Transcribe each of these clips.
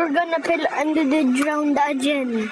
you're gonna fell under the ground again.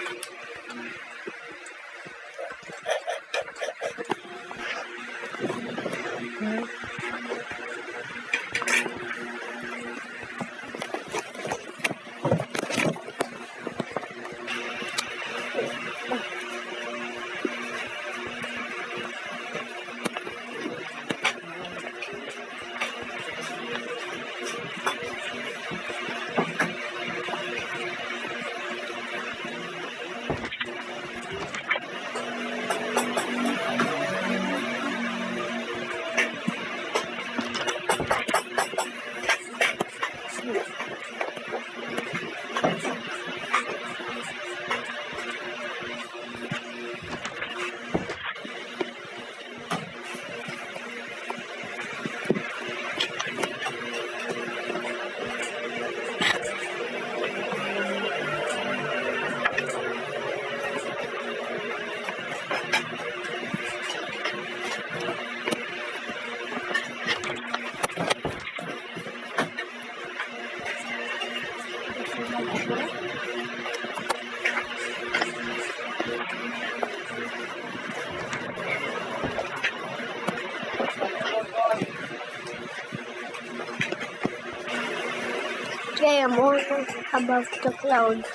Okay, I'm almost above the clouds.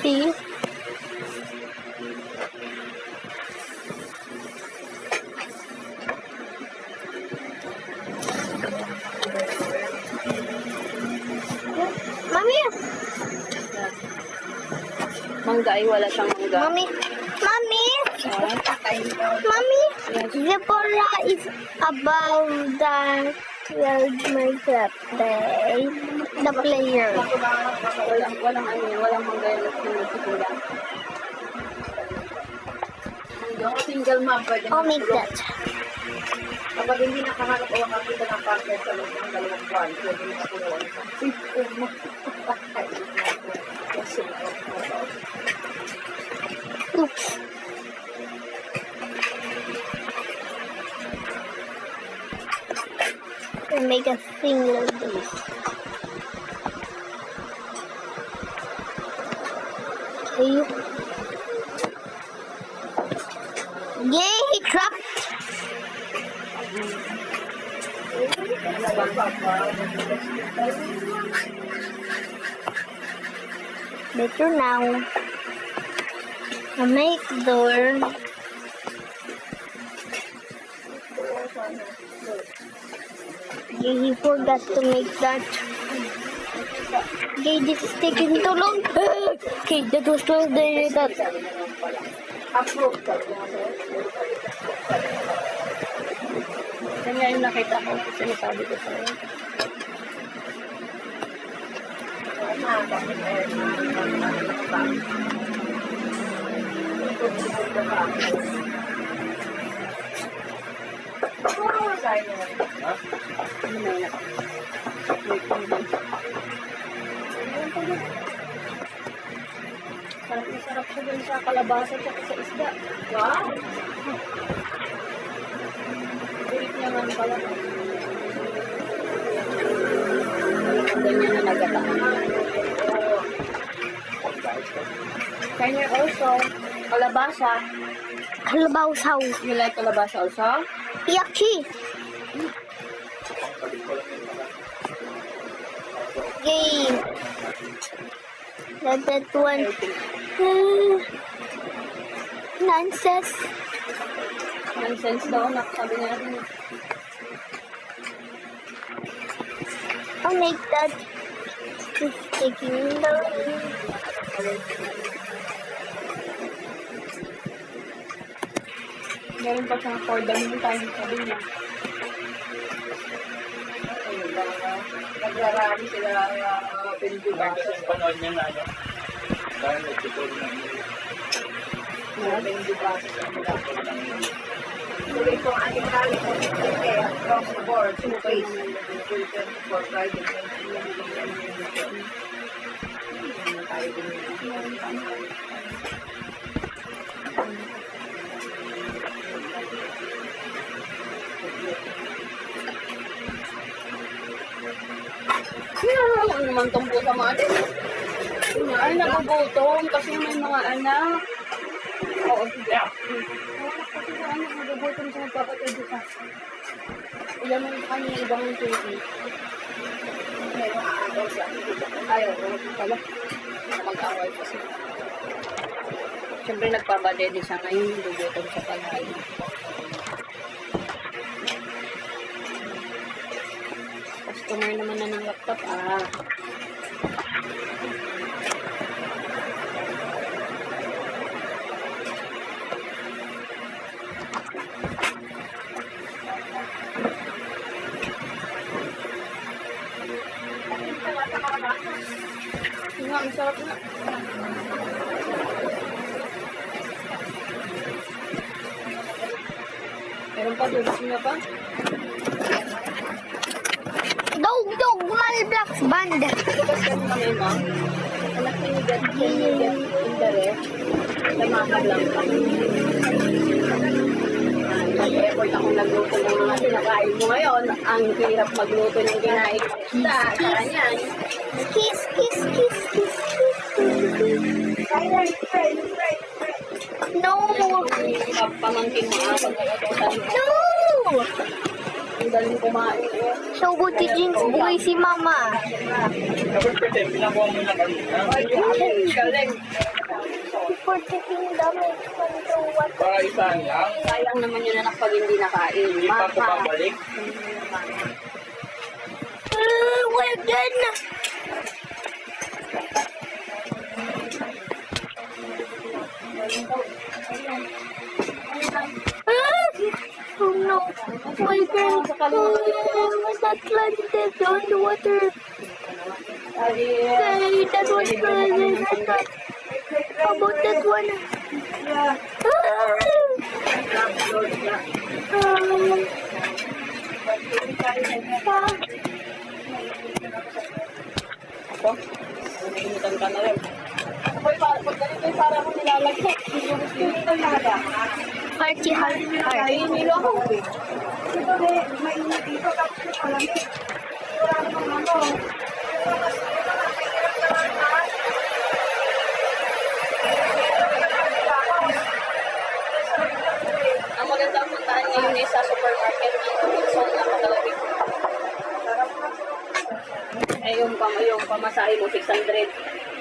See? Mami! Mangga ay wala siyang mangga. Mami! Mami! Mami! Zipporah is above the Minecraft. The player. Walang mangga yung nagtitula. Single map pwede I'll make that. Kapag hindi nakahanap o makakita ng partner sa loob ng dalawang buwan, pwede nakapunuan sa Oops. And make a thing like this. Okay. Yay, he dropped. Better now. I make door. Yeah, he forgot to make that. Okay, this is taking too long. Okay, that was close there. That. approved ka. Kanya yung nakita ko, sinasabi ko sa'yo. Sarap siya dun sa kalabasa at sa isda. Wow! Ulit niya nga pala. Ganyan na nagatahan. Kanya also, kalabasa. Kalabaw-saw. You like kalabasa also? Yucky. Yay. That one. Nonsense. Nonsense daw, sabi niya rin. I'll make that. Just taking down. Meron pa siyang cordon time, sabi niya. Nagrarami sila Pendubasa. Panood niya na ano? Dahil nagtuturo na niya. Pendubasa sa mga. Tuloy po ang ating rally po across the board, 2 ways. For Friday, lang naman tong pusa mo ate. Ay, nagugutom kasi may mga anak. Oo, sige. Kasi sa anak, nagugutom siya magpapatid ka. Ilan mo yung kanya ibang titi. May mga agaw siya. Ayaw, pala. Mag-away kasi. Siyempre nagpabadede siya ngayon, nagugutom siya palagi. Customer naman na ng laptop, Nga, masarap na. Meron pa, gusto niya pa? Dog, Malblocks Band. Bukas kami, ma'am. Anak ni Get Interest. Tamahan lang pa. Mag-effort akong nagluto ng mga kinakain mo ngayon. Ang hirap magluto ng kinain. Sa kanyan. Kiss. No. Pamangkin mo pagkakatosan mo. No. Ang daling kumain eh. So, buti jeans boy si mama. Kapag pwede, pinakuha mo na kanina. Ay, galing. For taking damage control what? Para isahan lang. Sayang naman yun anak pag hindi nakain. Hindi pa ako babalik. We're done. Oh no, my friend was not planted on the water. Okay, that was planted. How about that one? Ako? Naginitan ka na rin. Ako'y pag ganito yung para akong nilalagyan. Hindi ko talaga. Hearty. Ay, nilo ako. Ito mainit dito, tapos yung malamig. Wala namang ano. Ang magandang puntahan ngayon ay sa supermarket. So, napakalamig. Eh, yung pamasahe mo, 600.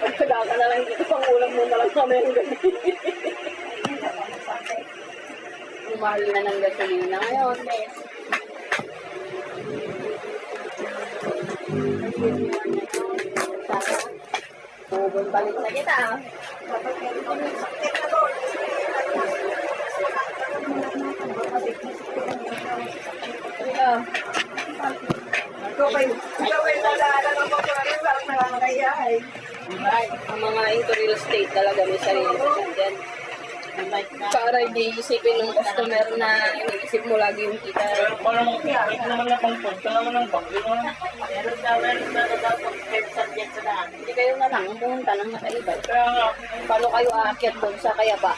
Pagkada ka na lang dito, pang ulam mo na lang kami ang gabi. Umahal na ng gasolina ngayon. Balik na kita. Gawin na lang ang mga parang nangangayahay. Ang mga into real estate talaga may sarili ko dyan. Para hindi isipin ng customer na iniisip mo lagi yung kita. Pero parang ito naman na pang punta naman ng bagyo. Meron daw pag subject sa daan. Hindi kayo na lang pumunta ng nakaibay. Kaya nga, Paano kayo aakyat doon sa Kayaba?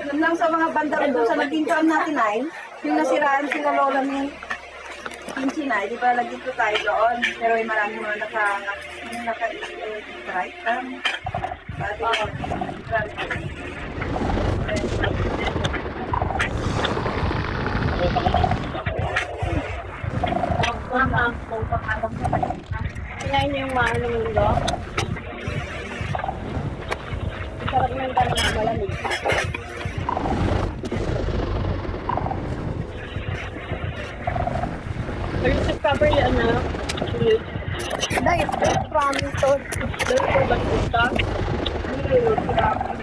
Alam lang sa mga banda rin doon sa nagtintuan natin ay, yung nasiraan sila lola ni Pinsinay, di ba nagtinto tayo doon? Pero may marami mga naka-strike. Kinain niyo yung maano mundo? Sarap ng tanong malamig. Pero sa properly ano? Dahil promise to. Doon ko ba ito? Hindi na ako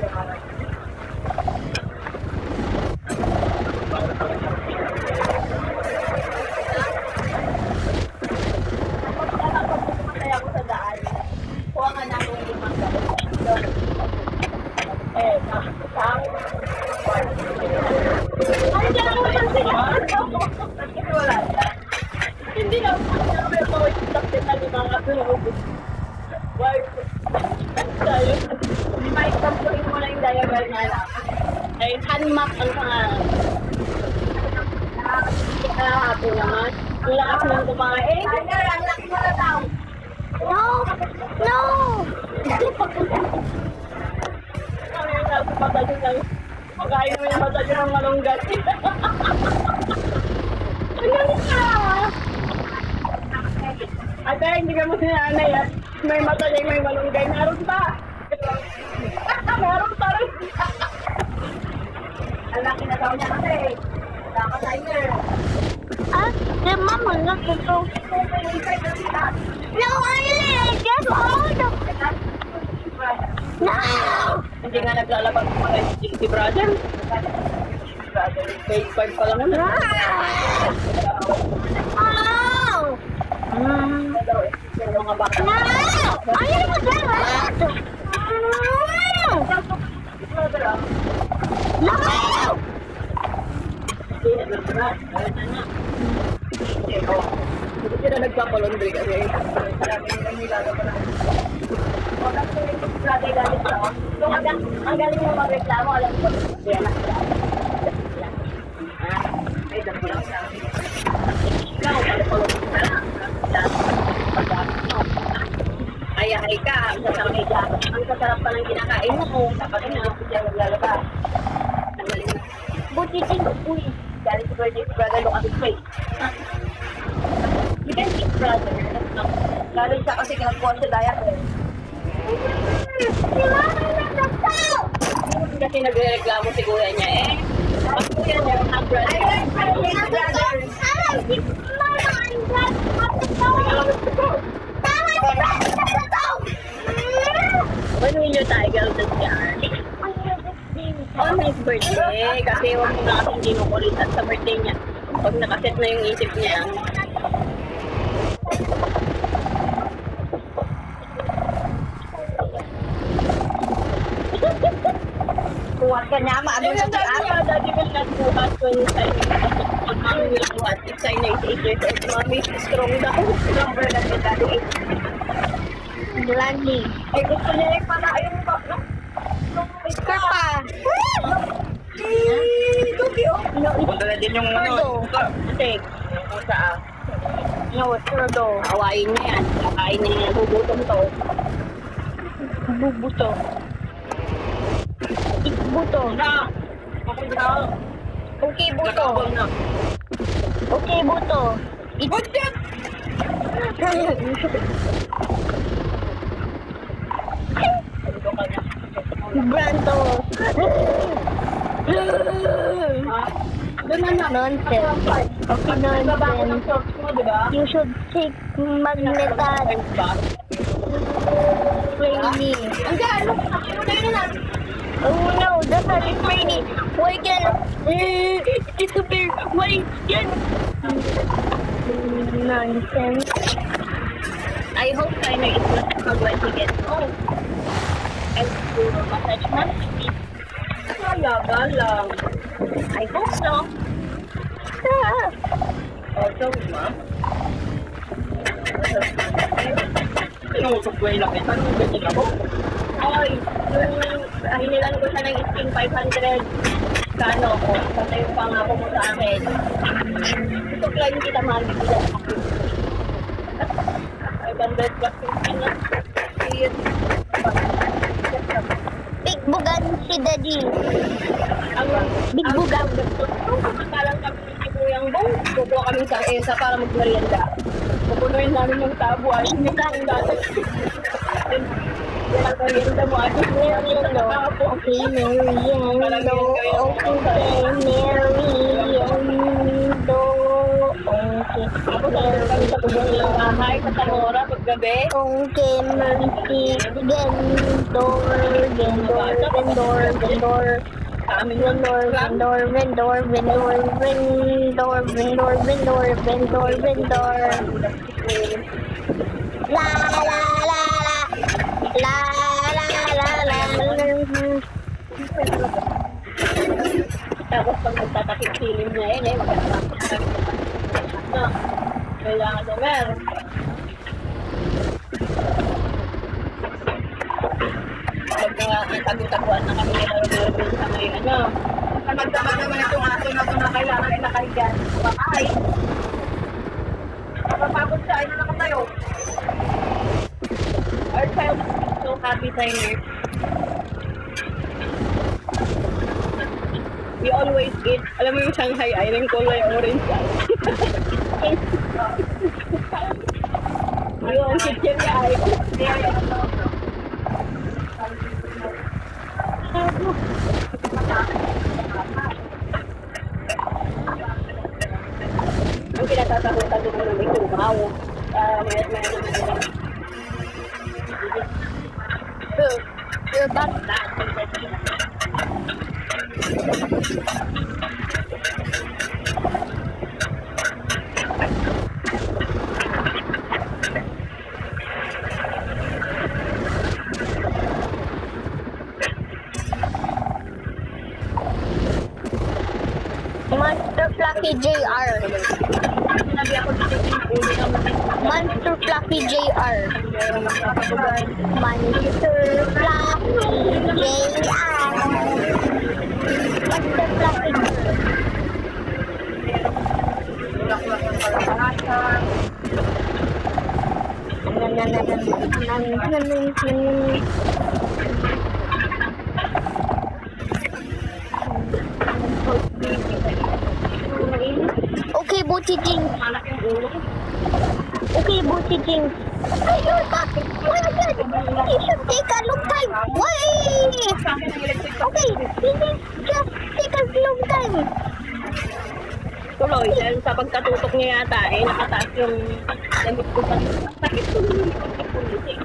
may mga tulog. Why? Tayo. May example mo na yung diagram na lang. Ay, handmap ang pangalan. Hapon naman. Ang lakas ng kumain. Tiger, ang laki mo na daw. No! No! Pagkain mo yung mata ng malunggat. Ano ka? Ate, hindi ka mo sinanay at may mata niya may malunggay. Meron pa. Meron pa rin. Ang laki na daw niya kasi. Wala ka, Tiger. Ah, the mama not to go. No, Eileen! Get out! No! Hindi nga naglalabas ko kay si brother. Grade 5 pa lang naman. Oh! Yung mga bata. No! Ayaw mo dapat! No! Hindi sila nagpapalondry kasi marami nilang nilaga pa lang. Ang galing mo magreklamo, alam ko. Yan na. Ay, dami lang siya. Ikaw, palipalondry na lang. Ay ka, ang sasama ka. Ang sasarap pa ng kinakain mo. Dapat na ako siya maglalabas. Ang galing na. Buti din ko po eh. Galing si birthday si brother look at his face. You can eat brother. Lalo siya kasi kinagpuan sa diet eh. Si mama nagsasaw! Kasi nagre-reklamo si kuya niya eh. Ang kuya niya, ang brother. Nagsasaw! Ah, si mama ang nagsasaw! Tama si mama nagsasaw! When will your tiger this year? On his birthday. Kasi huwag mo na kasing kinukulitan sa birthday niya. Pag nakaset na yung isip niya. Kuwan ka niya, maano Yung sa sabi tiyan. niya, daddy will not go out when you sign it. Mommy will go out. It's sign 8 years old. Mommy is strong daw. Stronger than the daddy. Gladly. Ay, gusto niya yung panaayong pa. Skirt pa. Punta na din yung ano. Steak. Kung saan. No, turdo. Hawain niya yan. Kakain niya yan. Bubutong to. Bubuto. Buto. Na! Okay na. Okay, buto. Nakabang na. Okay, buto. Buto! Branto. Ha? Doon na na. Nonsense. Okay, Baba ko ng nonsense. shorts mo, di ba? You should take magnetat. Rainy. Ang gano. Ano na? Oh no, the sun is rainy. Why can disappear? Why can nonsense? I hope China is not when he gets home. And to massage my feet. Talaga lang. I hope so. Ah, Also, ma'am. Sinusok ko yung lapit. Ano ganyan ako? Ay, yung hinilan ko siya ng skin 500. Kano ko? Kasi yung pangako mo sa akin. Gusto ko lang kita mabibilan ako. 500 plus yung kanya. Ayun. big bugan si daddy. Big Ang bugan. Makalang kami ni Kuyang Bong. Kukuha kami sa ESA para magmerienda. Pupunuin namin yung tabo. Ay, hindi ka ang dati. Yung merienda mo. Ay, merienda. Okay, Meriendo. Okay, Meriendo. Okay, Tapos ano kami sa kubong ng bahay, sa Tanora, paggabi. okay, Vendor, vendor, vendor, vendor. Sa amin Vendor, vendor, vendor, vendor, vendor, vendor, vendor, vendor, vendor. La la la la. La la la la. Tapos pag nagtatakip silim niya yun, magkakasama. No, kailangan na meron. Pag ang tagu-taguan na kami nila sa may ano, Tamad-tamad naman itong aso na ito na kailangan ay nakahiga. Ay! Napapagod siya, ay na nakatayo. Our child is so happy, Tyler. We always eat. Alam mo yung Shanghai ay yung kulay orange ay. Yung kitchen ay. Ang kinatatakutan doon na may tumaw. Mayat naman nila. Monster Fluffy JR. Sinabi ako dito yung ulo naman. Monster Fluffy JR. Monster Fluffy JR. Monster Fluffy. Bulak-bulak ng kalahatan. Okay, Buti Jing. Okay, Buti Jing. Ayun, bakit? Why again? It should take a long time. Why? Okay, this just take a long time. Tuloy, dahil sa pagkatutok niya yata, eh, nakataas yung damit ko pa. Sakit ko yung pulis eh.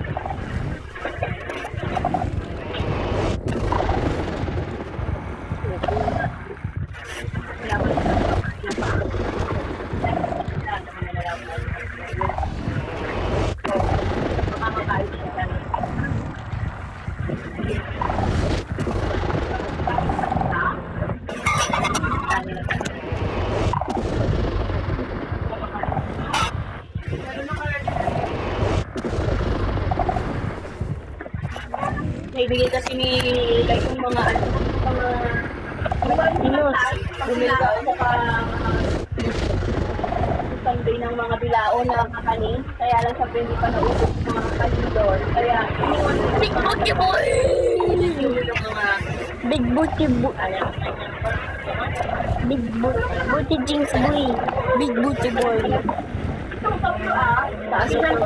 Naibigay kasi ni like yung mga Pinos. Bumili ka ako sa Sunday ng mga bilao na kakanin. Kaya lang sabi hindi pa naubos yung mga kanin doon. Kaya Big Booty Boy. yung mga Big Booty Boy. Big Booty Jing's Boy. Big Booty Boy. taas ng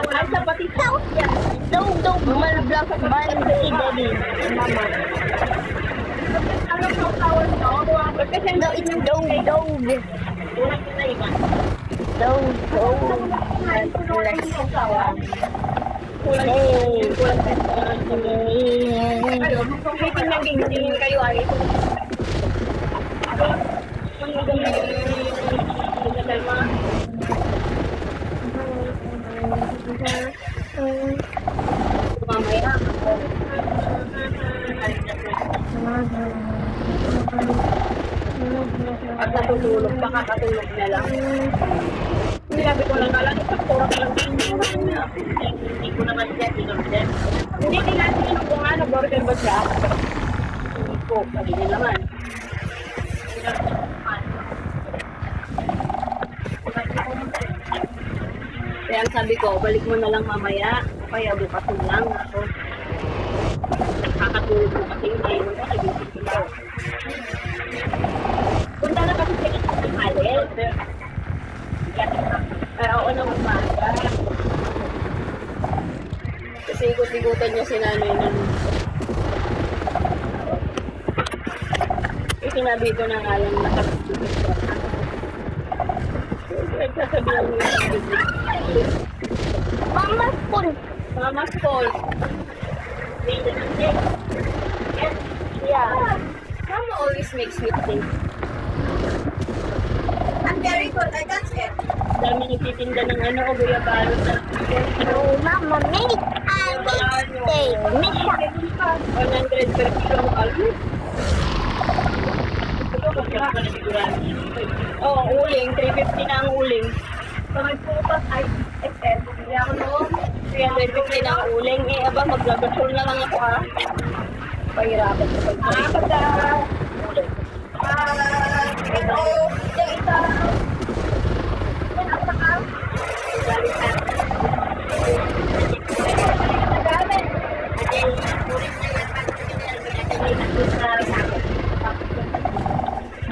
ay sa pati South yan. Dog malblak ban si Daddy. Mama. ano sa tawag no? Kasi No, it's dog. kulang na iba. Dog. Kulang kayo, kung naging kayo ay mamaya at natutulog, baka katulog na lang. Sinabi ko lang lang, isang oras lang hindi ko naman siya sinundan. Hindi nila sinunod ko nga, nag-order ba siya? Hindi ko, sabi nila naman. Kaya ang sabi ko, balik mo na lang mamaya, o kaya bukas mo lang ako. Nakakatulog ko kasi yung ngayon ko, nagising ko daw. Punta na kasi sa isang halil. Oo na umaga. Kasi ikot-ikutan niya si nanay nun. Sinabi ko na nga lang nakapagpipit ko. Nagsasabihan mo yung Mama's full. Mama's fault. Yeah. Mama always makes me think. I'm very good. I got it. Dami nagtitinda ng ano, o guyabano sa Oh, Mama, make a mistake. Misha. 100 per kilo. Oo, uling. 350 na ang uling. So, nagpupas ay SM. Hindi ako noon. 350 na ang uling. Eh, aba, maglagasol na lang ako ha. Pahirapan sa pagkakas. Pagka Ito, yung isa. Yan ang saka. Nagamit.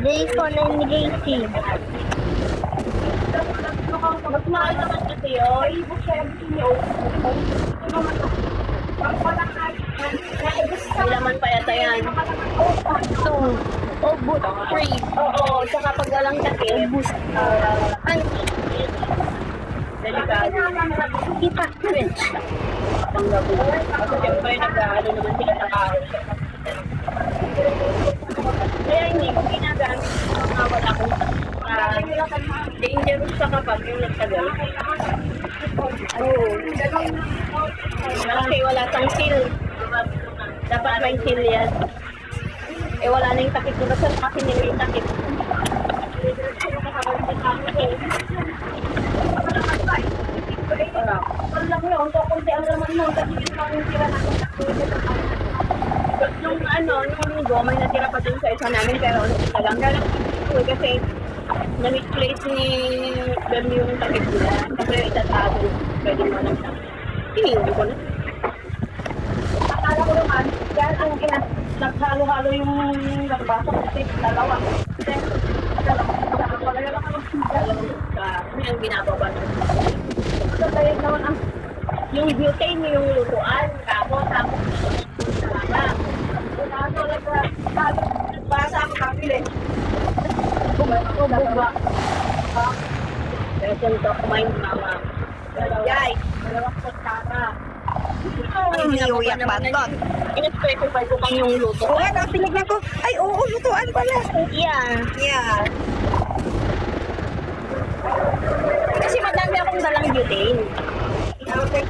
Jason and Gracie. Mas mahal naman kasi yun. May laman pa yata yan. 2. O boot 3. Oo, tsaka pag walang takip, Ano? delikado. Kita. Switch. Panggabi. Kasi siyempre nag-ano naman sila sa kahoy. Kaya hindi ko ginagamit yung mga wala akong dangerous sa kapag yung nagtagal. Oo. Kasi wala sang seal. Dapat may seal yan. Eh wala na yung takip ko kasi kasi nila yung takip. Ang laki yun. So, kunti ang laman mo. Kasi yung mga tira natin nung nung linggo, may natira pa dun sa isa namin pero ano na lang. Kaya kasi na-misplace ni Bem yung takip nila. Kasi itatago. Pwede mo lang siya. Hiniuli ko na. Akala ko naman, yan ang naghalo-halo yung nagbasa kasi dalawa. Kasi wala lang ako yung ginagawa na. Kasi naman ang yung butane yung lutuan, tapos basa ako kapili. Bumaba. Pero ito kumain mama. Yay! Dalawang kutsara. Niyuyak ba ito? In-specify ko kang yung luto. Oo nga, tinignan ko. Ay, oo, lutuan pala. Yan. Yeah. Kasi madami akong dalang butane. Okay,